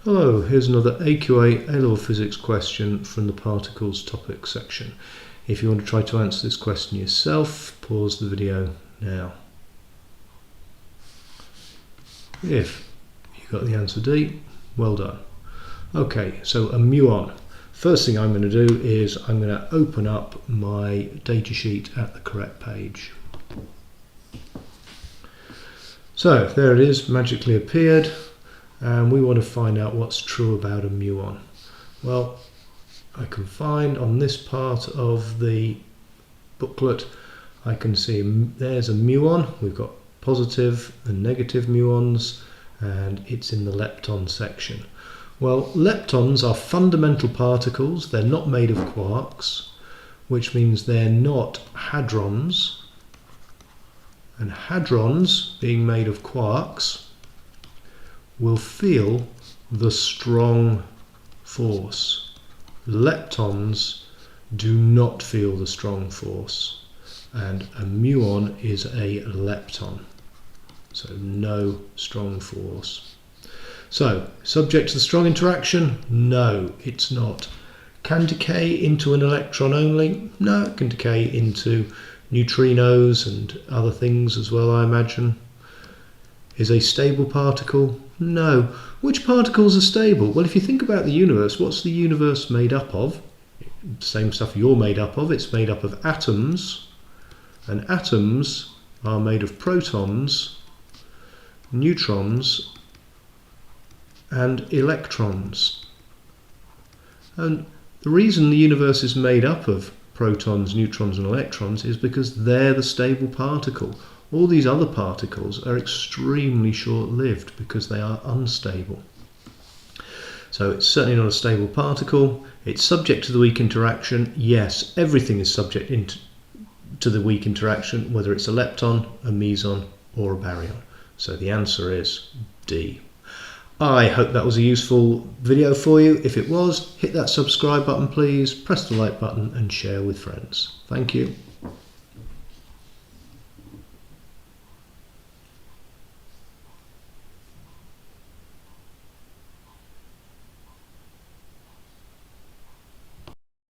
Hello, here's another AQA A-level Physics question from the Particles topic section. If you want to try to answer this question yourself, pause the video now. If you got the answer D, well done. Okay, so a muon. First thing I'm going to do is I'm going to open up my datasheet at the correct page. So there it is, magically appeared. And we want to find out what's true about a muon. Well, I can find on this part of the booklet, I can see there's a muon. We've got positive and negative muons, and it's in the lepton section. Well, leptons are fundamental particles. They're not made of quarks, which means they're not hadrons. And hadrons, being made of quarks, will feel the strong force. Leptons do not feel the strong force, and a muon is a lepton, so no strong force. So, subject to the strong interaction? No, it's not. Can decay into an electron only? No, it can decay into neutrinos and other things as well, I imagine. Is a stable particle? No. Which particles are stable? Well, if you think about the universe, what's the universe made up of? Same stuff you're made up of. It's made up of atoms, and atoms are made of protons, neutrons, and electrons. And the reason the universe is made up of protons, neutrons, and electrons is because they're the stable particle. All these other particles are extremely short-lived because they are unstable. So it's certainly not a stable particle. It's subject to the weak interaction. Yes, everything is subject to the weak interaction, whether it's a lepton, a meson, or a baryon. So the answer is D. I hope that was a useful video for you. If it was, hit that subscribe button please, press the like button and share with friends. Thank you.